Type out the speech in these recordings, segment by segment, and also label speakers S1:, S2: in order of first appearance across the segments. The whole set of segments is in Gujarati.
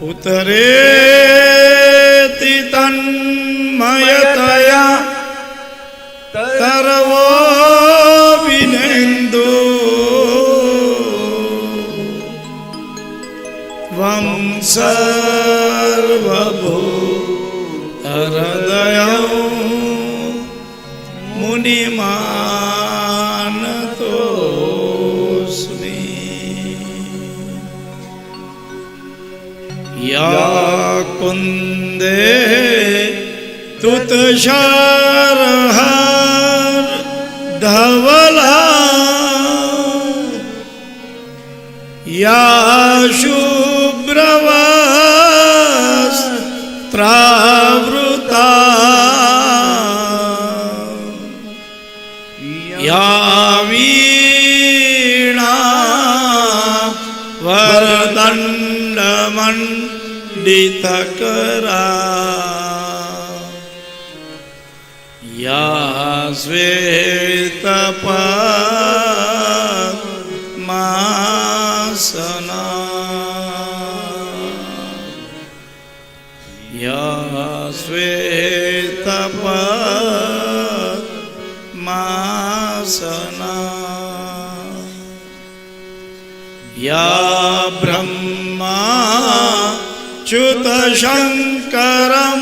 S1: ઉતરેતિ તન્મયતયા તરવો વિનેન્દુ વં સર્વભૂત હૃદયં મુનિમાનતોસ્મિ યા કુંદે તુતશારહાર ધવલા યા શુભ્રવસ્ત્રાવૃતા યા વીણા વરદંડમંડિતકરા યા શ્વેતપદ્માસના યા શ્વેતપદ્માસના યા બ્રહ્મા ચ્યુતશંકરં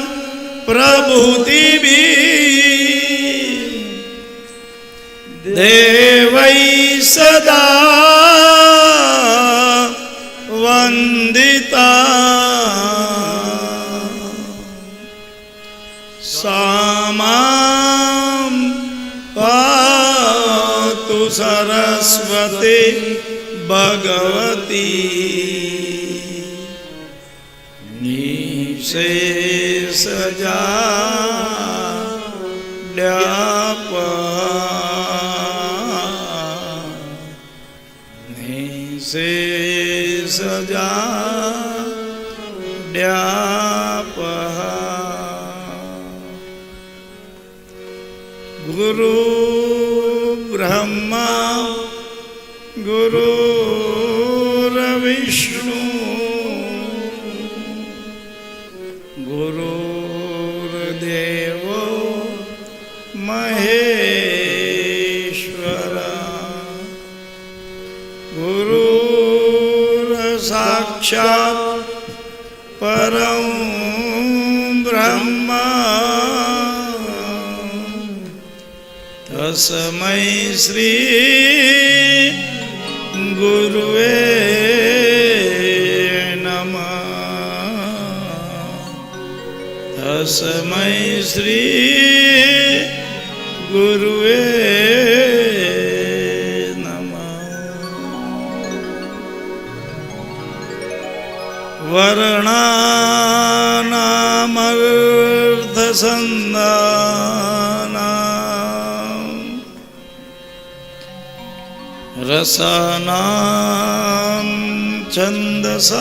S1: પ્રભૃતિભિः દેવૈ સદા વંદિતા સા માં પાતુ સરસ્વતી ભગવતી ગુરુ બ્રહ્મા ગુરુર્વિષ્ણુ ગુરુર્દેવો મહેશ્વરા ગુરુર્સાક્ષાત પરમ બ્રહ્મા તસ્મૈ શ્રી ગુરુવે તસ્મૈ શ્રી ગુરુવે નમઃ વર્ણાનામર્ધસંધાનાં રસાનાં છંદસામપિ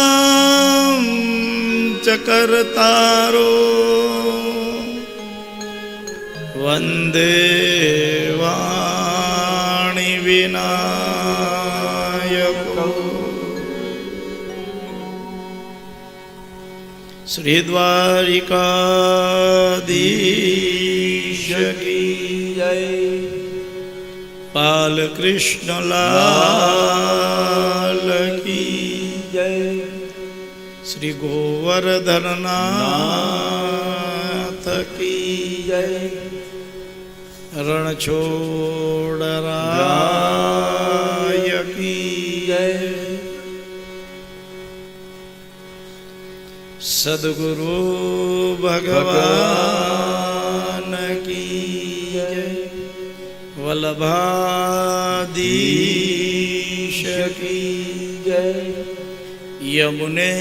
S1: મંગલાનાં ચ કર્તારો વંદે વાણી વિનાયકો શ્રી દ્વારિકાધીશ કી જય બાલકૃષ્ણલાલ કી જય શ્રી ગોવર્ધનનાથ કી જય રણછોડરાય કી જય સદગુરુ ભગવાન કી જય વલ્લભાધીશ કી જય યમુને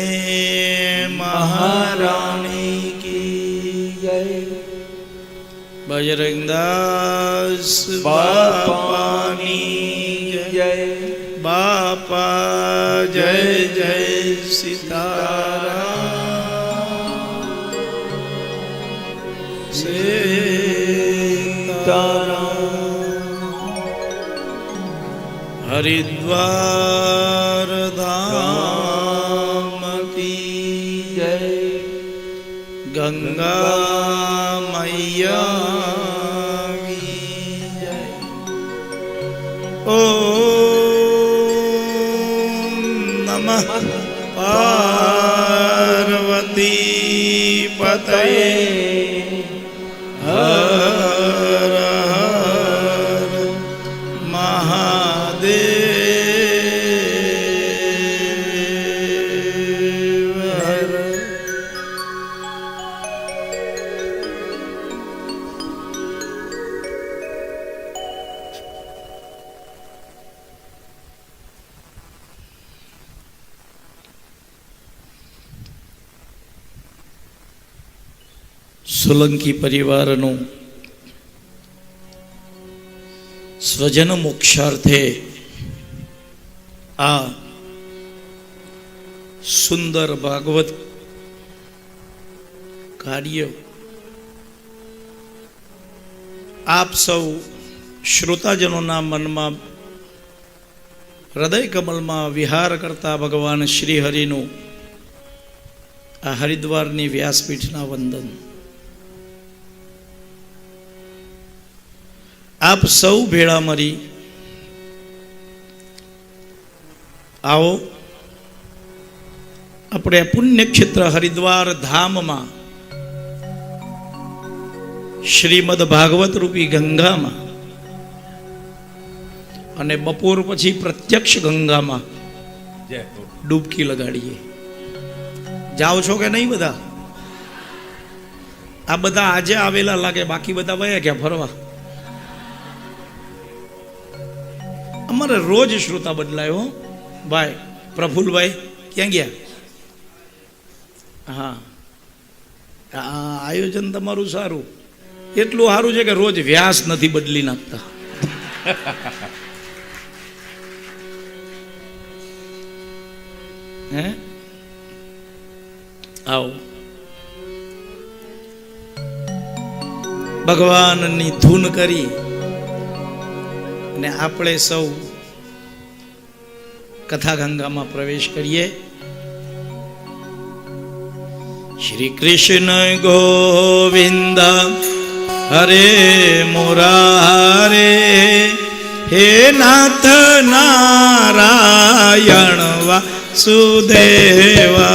S1: મહારાણી કી જય બજરંગદાસ બાપાની જય બાપા જય જય સીતારામ સીતા हरिद्वार धाम की जय, गंगा मैया की जय। ओम नमः पार्वती पतये, हर हर महादेव हर। સોલંકી પરિવારનું સ્વજન મોક્ષાર્થે આ સુંદર ભાગવત કાર્ય આપ સૌ શ્રોતાજનોના મનમાં હૃદય કમલમાં વિહાર કરતા ભગવાન શ્રી હરિનું આ હરિદ્વારની વ્યાસપીઠના વંદન। આપ સૌ ભેળા મરી આવો આપણે પુણ્યક્ષેત્ર હરિદ્વાર ધામમાં શ્રીમદ ભાગવત રૂપી ગંગામાં અને બપોર પછી પ્રત્યક્ષ ગંગામાં ડૂબકી લગાડીએ। જાઓ છો કે નહીં બધા? આ બધા આજે આવેલા લાગે, બાકી બધા વયા ગયા ફરવા। અમારે રોજ શ્રોતા બદલાય હો ભાઈ। પ્રફુલભાઈ ક્યાં ગયા? હા, આયોજન તમારું સારું, એટલું સારું છે કે રોજ વ્યાસ નથી બદલી નાખતા। હે આવો ભગવાનની ધૂન કરી અને આપણે સૌ કથા ગંગામાં પ્રવેશ કરીએ। શ્રી કૃષ્ણ ગોવિંદ હરે મુરારે, હે નાથ નારાયણ વાસુદેવા।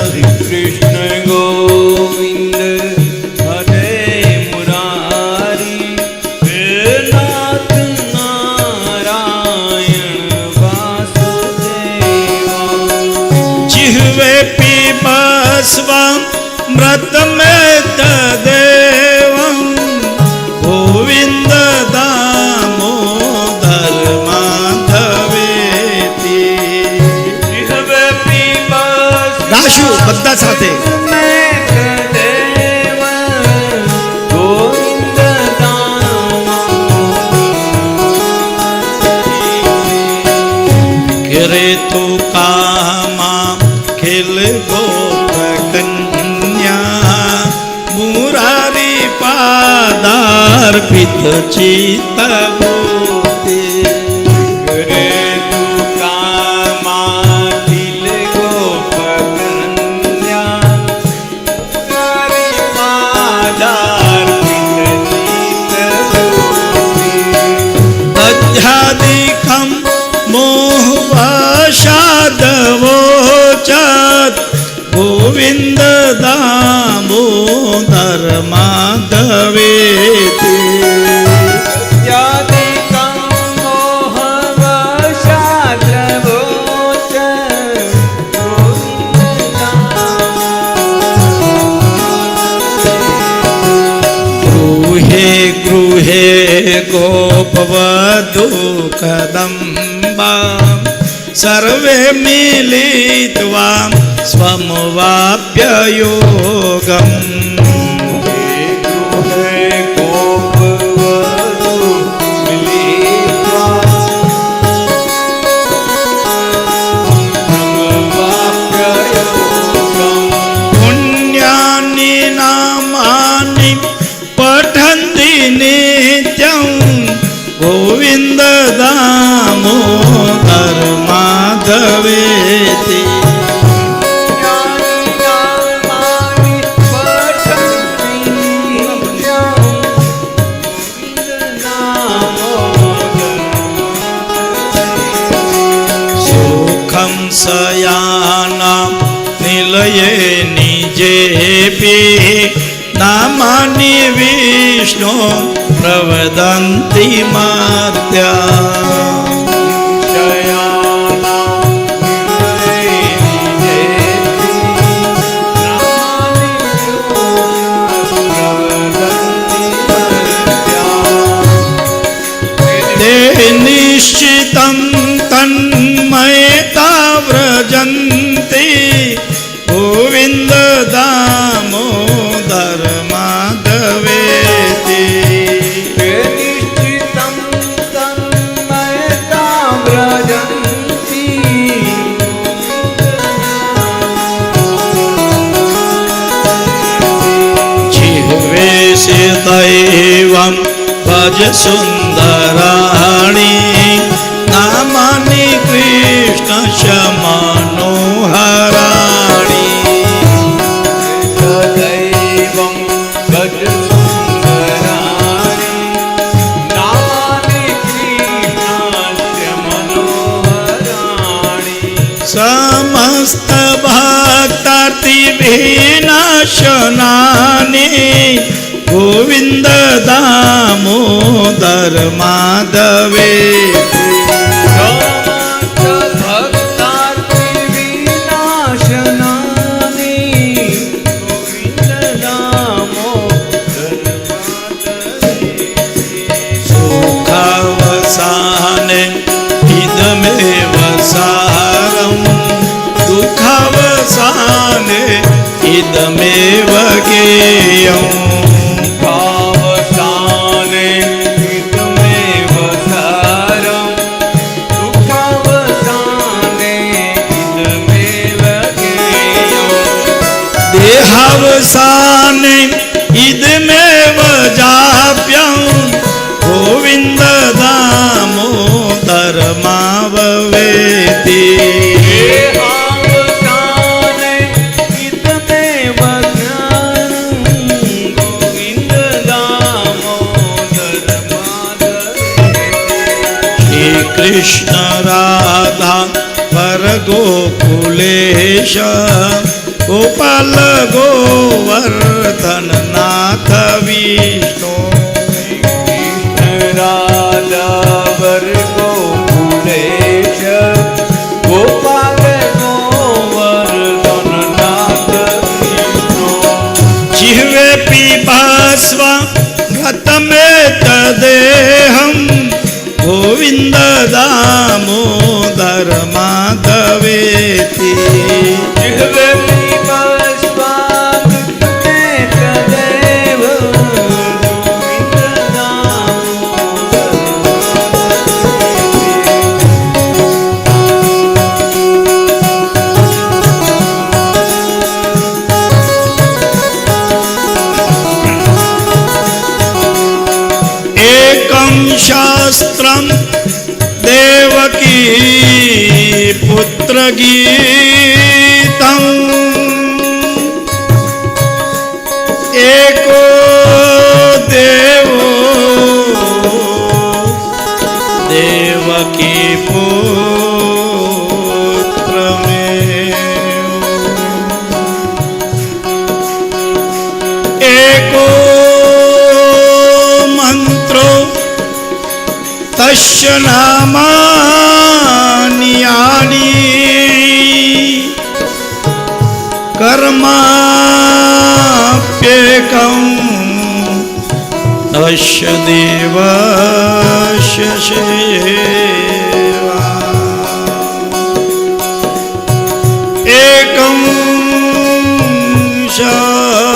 S2: શ્રી કૃષ્ણ ગોવિંદ હરે મુરારી, હે નાથ નારાયણ વાસુદેવા।
S1: जिह्वे पीबस्वं मृतमेत देवं, गोविंद दामोदर माधवेति।
S2: જીહવે પીબસ્વં
S1: ગાશું બધા સાથે।
S2: દેવ ગોવિંદ
S1: करे तो कामा खेल गोप कन्या, मुरारी पादार्पित चित्त मोते।
S2: કરે તું કામા દિલ ગોપ કન્યા, તારી પાદાર પિત
S1: अध्यादिकं मोहवशादवोचात्, गोविंद दामोदर माधवेति।
S2: યાદિકં મોહવશાદ્રવોચ,
S1: गृहे गृहे गोपवधू कदम्बा, सर्वे मिलित्वा स्वमवाप्य योगम्। पुण्यानि नामानि पठन्ति नित्यं, ગોવિંદ દામોદર માધવેતી સુખમ સયાના નિલયે નિજેપી નામાની વિષ્ણુ પ્રવદંતી માત્યા નિશ્ચિતમ તન્મયતા વ્રજંતી ગોવિંદ દામોદર માધવેતી
S2: નિશ્ચિતમ તન્મયતા વ્રજંતી
S1: જીહવે સે દૈવમ ભજ સુંદરાણી નામાની કૃષ્ણ શમનોહરાણી
S2: દૈવમ ભજ સુંદરાણી નામાની કૃષ્ણસ્ય મનોહરાણી
S1: સમસ્ત ભક્તાર્થી વિનાશનાની ગોવિંદ દામોદર માધવે
S2: ભક્તાર્થી વિનાશનાની ગોવિંદ દામોદર
S1: સુખાવસાને ઇદમેવ સારમ દુઃખાવસાને ઇદમેવ ગેયમ
S2: ભાવસાને ઇદમેવ સારમ દુઃખાવસાને ઇદમેવ ગેયમ
S1: દેહાવસાને ઇદમેવ જાપ્યં ગોવિંદ દામોદર માવવેતી
S2: દેહાવસાને ઇદમેવ જ્ઞાનં ગોવિંદ દામોદર માધવેતી
S1: શ્રી કૃષ્ણ રાધા પર ગોકુલેશ ગોપાલ ગોવર્ધન નાથ વિષ્ણુ
S2: રાધા વર ગોકુલેશ ગોપાલ ગોવર્ધન નાથ વિષ્ણુ
S1: જીહવે પીપાસ્વ ગતમે તદેહમ ગોવિંદ દામોદર માધવેતી
S2: જીહવે પીપસ્વામૃતમે તદેવ ગોવિંદ દામોદર
S1: એકમ શાસ્ત્રમ દેવકી પુત્ર ગીતમ એકો દેવો દેવકી પુત્ર એકો મંત્રો તસ્ય નામાની યાની કર્માપ્યેકં તસ્ય દેવસ્ય સેવા એકં શાસ્ત્રમ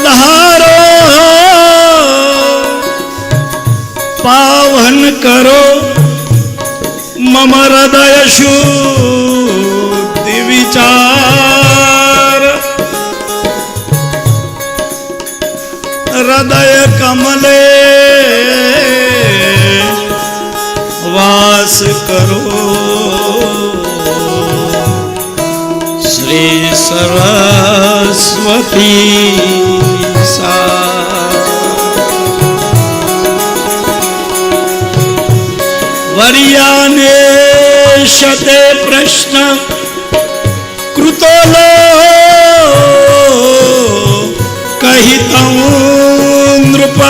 S1: પધારો પાવન કરો મમ હૃદય શુદ્ધિ વિચાર હૃદય કમલે વાસ કરો શ્રી સરસ્વતી વર્યાને શતે પ્રશ્ન કૃતો લો કહિતં નૃપ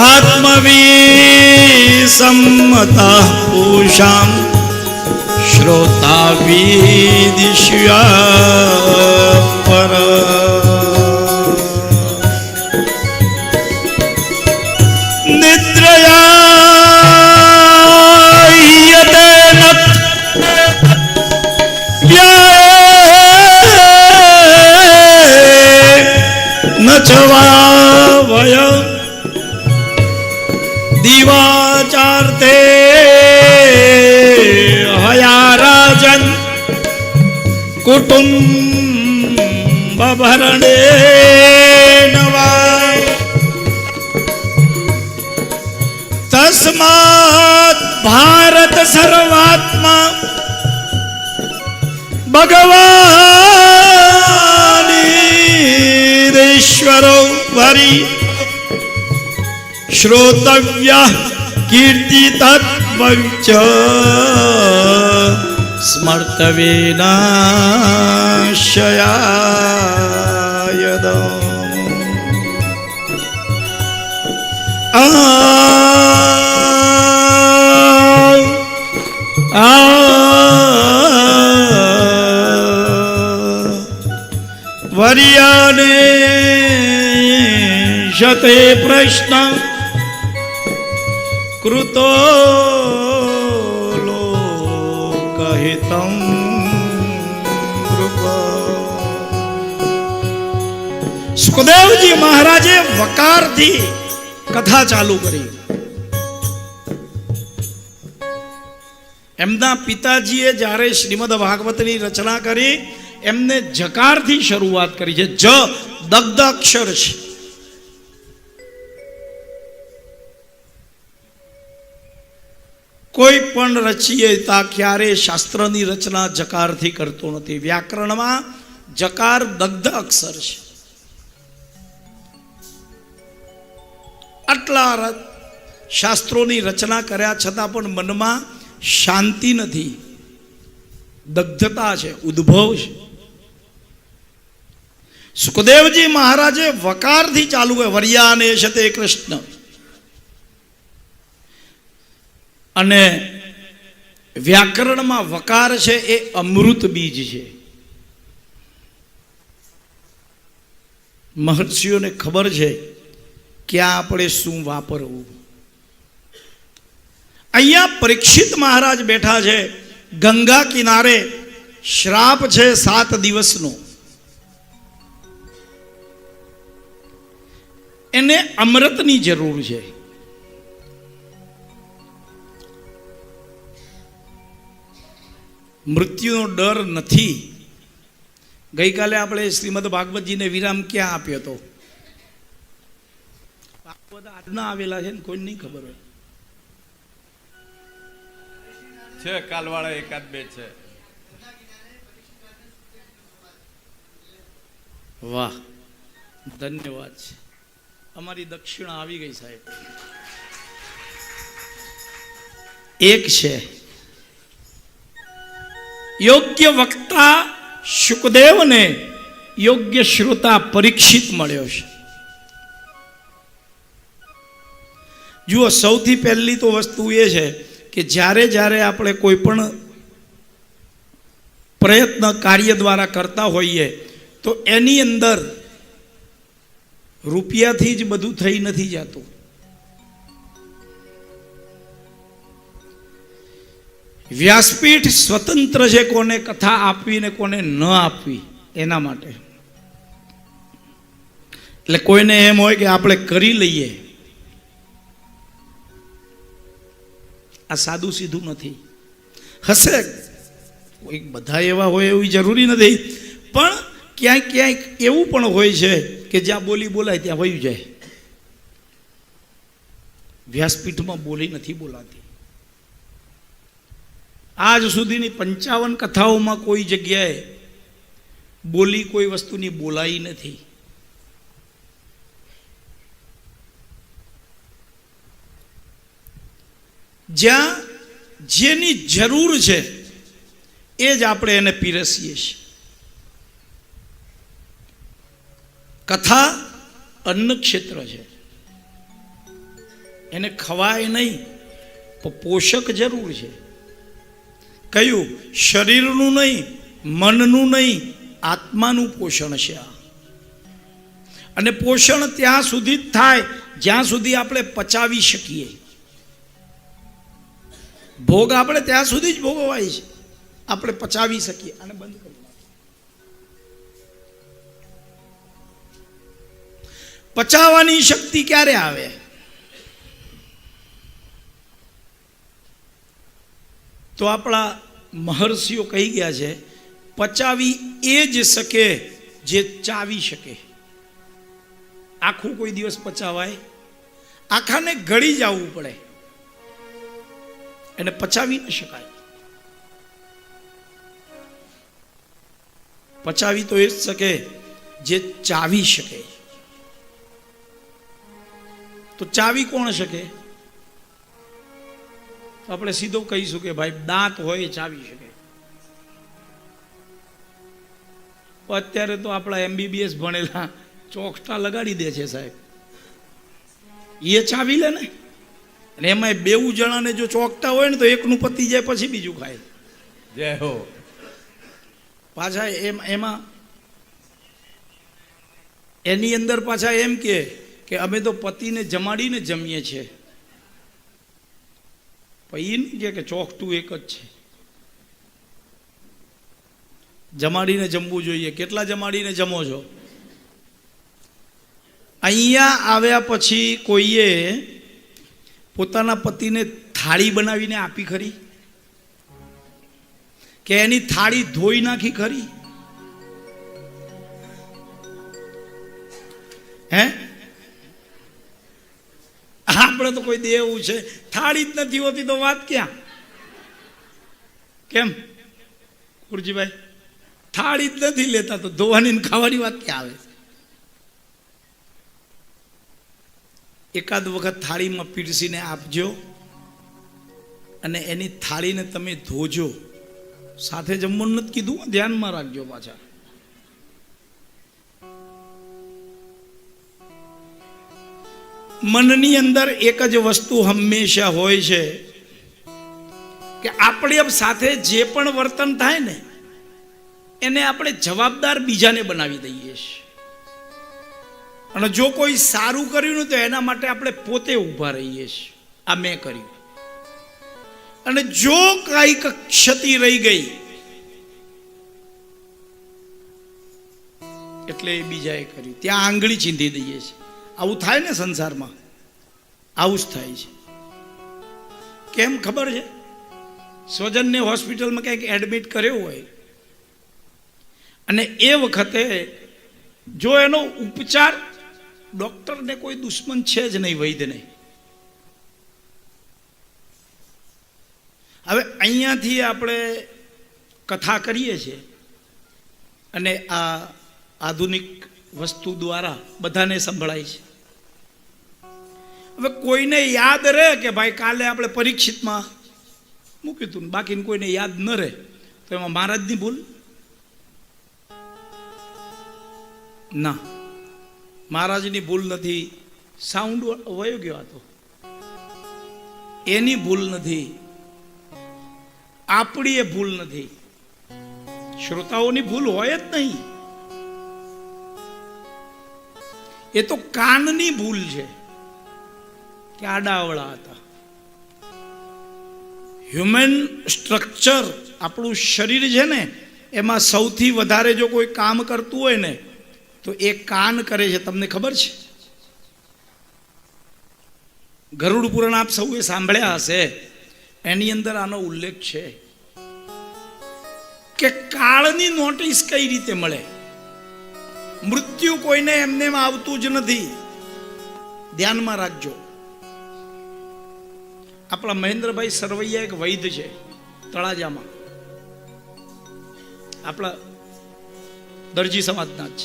S1: આત્મવિસમ્મતા પૂષામ શ્રોતા વિદિષ્યા પર નિદ્રયાયતે ન ચવાવય દિવાચાર્તે હયારાજન કુટુંબ ભરણે નવા તસ્માત ભારત સર્વાત્મા ભગવાનીશ્વરો વરી શ્રોતવ્ય કીર્તિ તત્વચ સ્મર્તવેનાશયાયદ વર્યાને શતે પ્રશ્ન કૃતો લોકહિતં કૃપ. સુખદેવજી મહારાજે વકારથી કથા ચાલુ કરી. એમના પિતાજીએ જ્યારે શ્રીમદ ભાગવતની રચના કરી એમને જકારથી શરૂઆત કરી છે. જ દગ્ધ અક્ષર છે. કોઈ પણ રચયિતા ક્યારે શાસ્ત્રની રચના જકારથી કરતો નથી. વ્યાકરણમાં જકાર દગ્ધ અક્ષર છે. આટલા શાસ્ત્રોની રચના કર્યા છતાં પણ મનમાં શાંતિ નથી, દગ્ધતા છે, ઉદ્ભવ છે. સુખદેવજી મહારાજે વકારથી ચાલુ કર્યું. વર્યાને શતે કૃષ્ણ. અને વ્યાકરણમાં વકાર છે એ અમૃત બીજ છે. મહર્ષિઓને ખબર છે ક્યાં આપણે શું વાપરવું. અહીંયા પરીક્ષિત મહારાજ બેઠા છે ગંગા કિનારે. શ્રાપ છે 7 દિવસનો. એને અમૃતની જરૂર છે. મૃત્યુનો ડર નથી. ગઈકાલે આપણે શ્રીમદ ભાગવતજીને વિરામ ક્યાં આપ્યો હતો? ભાગવત આજના આવેલા છે ને કોઈ નહીં ખબર હોય
S2: છે. કાલવાળા એકાદ બે છે.
S1: વાહ, ધન્યવાદ છે. અમારી દક્ષિણા આવી ગઈ સાહેબ. એક છે યોગ્ય વક્તા શુકદેવને યોગ્ય શ્રોતા પરીક્ષિત મળ્યો છે. જુઓ, સૌથી પહેલી તો વસ્તુ એ છે કે જ્યારે જ્યારે આપણે કોઈ પણ પ્રયત્ન કાર્ય દ્વારા કરતા હોઈએ તો એની અંદર રૂપિયાથી જ બધું થઈ નથી જતું. વ્યાસપીઠ સ્વતંત્ર છે કોને કથા આપવી ને કોને ન આપવી એના માટે. એટલે કોઈને એમ હોય કે આપણે કરી લઈએ, આ સાદું સીધું નથી. હશે કોઈ બધા એવા હોય એવી જરૂરી નથી, પણ ક્યાંક ક્યાંક એવું પણ હોય છે કે જ્યાં બોલી બોલાય ત્યાં વયું જાય. વ્યાસપીઠમાં બોલી નથી બોલાતી. આજ સુધીની 55 કથાઓમાં કોઈ જગ્યાએ બોલી કોઈ વસ્તુની બોલાઈ નથી. જ્યાં જેની જરૂર છે એ જ આપણે એને પીરસીએ છીએ. કથા અન્ન ક્ષેત્ર છે, એને ખવાય નહીં પણ પોષક જરૂર છે. કયું? શરીરનું નહીં, મનનું નહીં, આત્માનું પોષણ છે આ. અને પોષણ ત્યાં સુધી જ થાય જ્યાં સુધી આપણે પચાવી શકીએ. ભોગ આપણે ત્યાં સુધી જ ભોગવાય છે, આપણે પચાવી શકીએ. આને બંધ કરી પચાવવાની શક્તિ ક્યારે આવે? તો આપણા મહર્ષિઓ કહી ગયા છે, પચાવી એ જ શકે જે ચાવી શકે. આખું કોઈ દિવસ પચાવાય? આખાને ગળી જવું પડે, એને પચાવી ન શકાય. પચાવી તો એ જ શકે જે ચાવી શકે. તો ચાવી કોણ શકે? તો આપણે સીધો કહીશું કે ભાઈ દાંત હોય ચાવી શકે. અત્યારે તો આપણા MBBS ભણેલા ચોકટા લગાડી દે છે સાહેબ, એ ચાવી લે ને. અને એમાં 2 જણાને જો ચોકટા હોય ને તો એકનું પતી જાય પછી બીજું ખાય.
S2: જય હો.
S1: પાછા એમાં એની અંદર પાછા એમ કે અમે તો પતિને જમાડીને જમીએ છીએ. પણ એ નહીં કે ચોકટું એક જ છે, જમાડીને જમવું જોઈએ. કેટલા જમાડીને જમો છો? અહીંયા આવ્યા પછી કોઈએ પોતાના પતિને થાળી બનાવીને આપી ખરી? કે એની થાળી ધોઈ નાખી ખરી? હે? આપણે તો કોઈ દેવું છે, થાળી જ નથી હોતી તો વાત ક્યાં? કેમ ખુરજીભાઈ? થાળી જ નથી લેતા તો ધોવાની ખાવાની વાત ક્યાં આવે? એકાદ વખત થાળીમાં પીરસીને આપજો અને એની થાળીને તમે ધોજો. સાથે જમવાનું નથી કીધું, ધ્યાનમાં રાખજો. પાછા મનની અંદર એક જ વસ્તુ હંમેશા હોય છે કે આપણી સાથે જે પણ વર્તન થાય ને એને આપણે જવાબદાર બીજાને બનાવી દઈએ છીએ. અને જો કોઈ સારું કર્યું ને તો એના માટે આપણે પોતે ઊભા રહીએ છીએ, આ મેં કર્યું. અને જો કાંઈક ક્ષતિ રહી ગઈ એટલે એ બીજાએ કર્યું, ત્યાં આંગળી ચીંધી દઈએ છીએ. આવું થાય ને સંસારમાં, આવું જ થાય છે. કેમ ખબર છે? સ્વજનને હોસ્પિટલમાં કંઈક એડમિટ કર્યો હોય અને એ વખતે જો એનો ઉપચાર, ડોક્ટરને કોઈ દુશ્મન છે જ નહીં, વૈદ્યને. હવે અહીંયાથી આપણે કથા કરીએ છીએ અને આ આધુનિક વસ્તુ દ્વારા બધાને સંભળાય છે. હવે કોઈને યાદ રહે કે ભાઈ કાલે આપણે પરીક્ષિતમાં મૂક્યું હતું, બાકીને કોઈને યાદ ન રહે તો એમાં મહારાજની ભૂલ ના. મહારાજની ભૂલ નથી, સાઉન્ડ વયો ગયો હતો, એની ભૂલ નથી, આપણી એ ભૂલ નથી, શ્રોતાઓની ભૂલ હોય જ નહીં. એ તો કાનની ભૂલ છે કે આડાવડા હતા. હ્યુમન સ્ટ્રક્ચર, આપણું શરીર છે ને, એમાં સૌથી વધારે જો કોઈ કામ કરતું હોય ને તો એ કાન કરે છે. તમને ખબર છે? ગરુડ પુરાણ આપ સૌએ સાંભળ્યા હશે. એની અંદર આનો ઉલ્લેખ છે કે કાળની નોટિસ કઈ રીતે મળે. મૃત્યુ કોઈને એમને આવતું જ નથી. ધ્યાનમાં રાખજો. આપણા મહેન્દ્રભાઈ સરવૈયા એક વૈદ્ય છે તળાજામાં, આપણા દરજી સમાજના જ.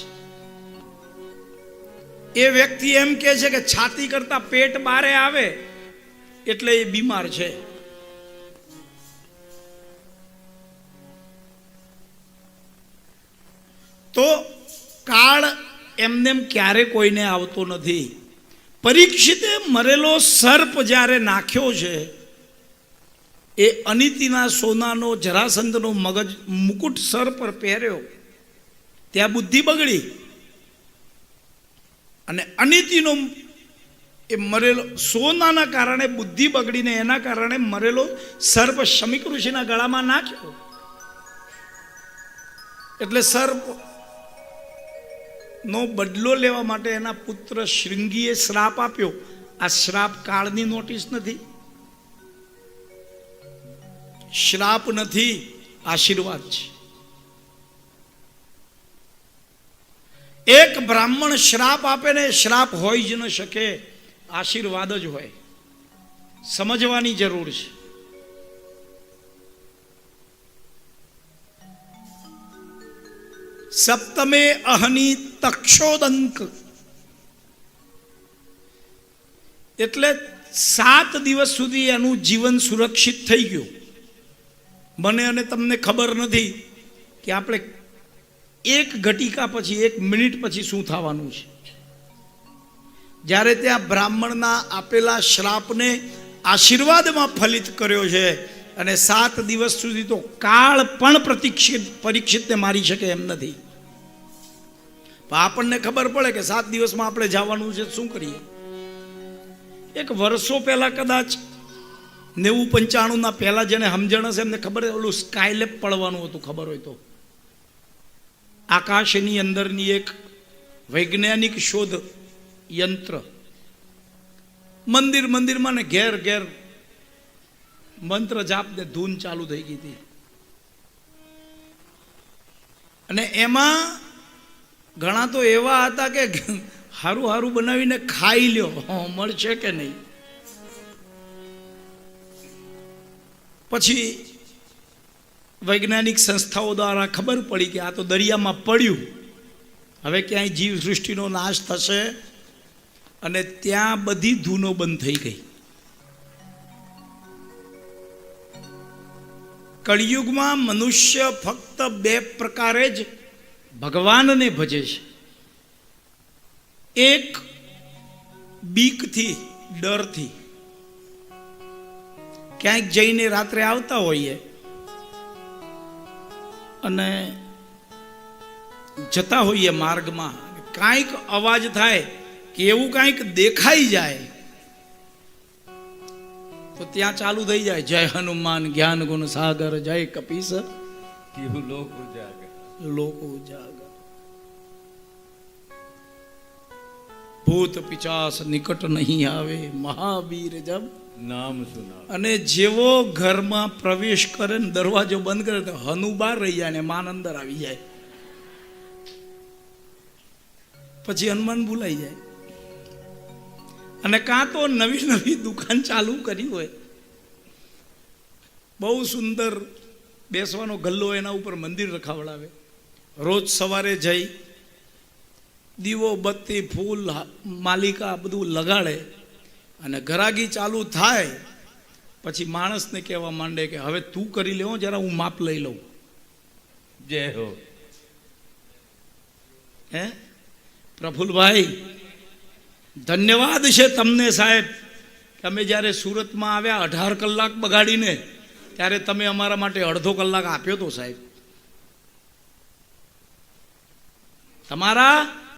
S1: એ વ્યક્તિ એમ કે છે કે છાતી કરતા પેટ બારે આવે એટલે એ બીમાર છે. તો કાળ એમને ક્યારે કોઈને આવતો નથી. પરીક્ષિતે મરેલો સર્પ જ્યારે નાખ્યો છે, એ અનિતિના સોનાનો જરાસંધનો મગજ મુકુટ સર પર પહેર્યો, ત્યાં બુદ્ધિ બગડી. અને અનિતિનો એ મરેલો સોનાના કારણે બુદ્ધિ બગડીને એના કારણે મરેલો સર્પ શમીક ઋષિના ગળામાં નાખ્યો. એટલે સર્પ નો બદલો લેવા માટે એના પુત્ર શૃંગીએ શ્રાપ આપ્યો. આ શ્રાપ કાળની નોટિસ નથી, શ્રાપ નથી, આશીર્વાદ છે. એક બ્રાહ્મણ શ્રાપ આપે ને શ્રાપ હોય જ ન શકે, આશીર્વાદ જ હોય. સમજવાની જરૂર છે. સપ્તમે અહની તક્ષોદંક એટલે 7 દિવસ સુધી એનું જીવન સુરક્ષિત થઈ ગયું. મને અને તમને ખબર નથી કે આપણે 1 ઘટિકા પછી 1 મિનિટ પછી શું થવાનું છે. જ્યારે ત્યાં બ્રાહ્મણના આપેલા શ્રાપને આશીર્વાદમાં ફલિત કર્યો છે, અને 7 દિવસ સુધી તો કાળ પણ પરીક્ષિતને મારી શકે એમ નથી. પણ આપણને ખબર પડે કે 7 દિવસમાં આપણે જવાનું છે, શું કરીએ. એક વર્ષો પહેલા કદાચ 90-95 પહેલા જેને સમજણ હશે એમને ખબર છે, ઓલું સ્કાયલેપ પડવાનું હતું, ખબર હોય તો. આકાશની અંદરની એક વૈજ્ઞાનિક શોધ યંત્ર. મંદિરમાં ને ઘેર ઘેર મંત્ર જાપ ને ધૂન ચાલુ થઈ ગઈ હતી. અને એમાં ઘણા તો એવા હતા કે હારું બનાવીને ખાઈ લ્યો, મળશે કે નહીં. પછી વૈજ્ઞાનિક સંસ્થાઓ દ્વારા ખબર પડી કે આ તો દરિયામાં પડ્યું, હવે ક્યાંય જીવ સૃષ્ટિનો નાશ થશે, અને ત્યાં બધી ધૂનો બંધ થઈ ગઈ. કળિયુગમાં મનુષ્ય ફક્ત 2 પ્રકારે જ ભગવાનને ભજે છે. એક બીકથી, ડરથી. ક્યાંક જઈને રાત્રે આવતા હોઈએ અને જતા હોઈએ માર્ગમાં, કાંઈક અવાજ થાય કે એવું કાંઈક દેખાઈ જાય તો ત્યાં ચાલુ થઈ જાય, જય હનુમાન જ્ઞાન ગુણ સાગર, જય કપીસર
S2: કેવું લોક ઉજાગર.
S1: લોક ઉજાગર. ભૂત પિચાસ નિકટ નહીં આવે, મહાવીર જબ
S2: નામ સુના.
S1: અને જેવો ઘરમાં પ્રવેશ કરે ને દરવાજો બંધ કરે તો હનુ બહાર રહી જાય ને માન અંદર આવી જાય. પછી હનુમાન ભૂલાઈ જાય. અને કાં તો નવી દુકાન ચાલુ કરી હોય, બહુ સુંદર બેસવાનો ગલ્લો, એના ઉપર મંદિર રખાવડાવે, રોજ સવારે જઈ દીવો બત્તી ફૂલ માલિકા બધું લગાડે, અને ઘરાગી ચાલુ થાય પછી માણસને કહેવા માંડે કે હવે તું કરી લેવો, જરા હું માપ લઈ લઉં.
S2: જય હો.
S1: હે પ્રફુલભાઈ, ધન્યવાદ છે તમને સાહેબ કે અમે જ્યારે સુરતમાં આવ્યા 18 કલાક બગાડીને, ત્યારે તમે અમારા માટે અડધો કલાક આપ્યો તો સાહેબ. તમારા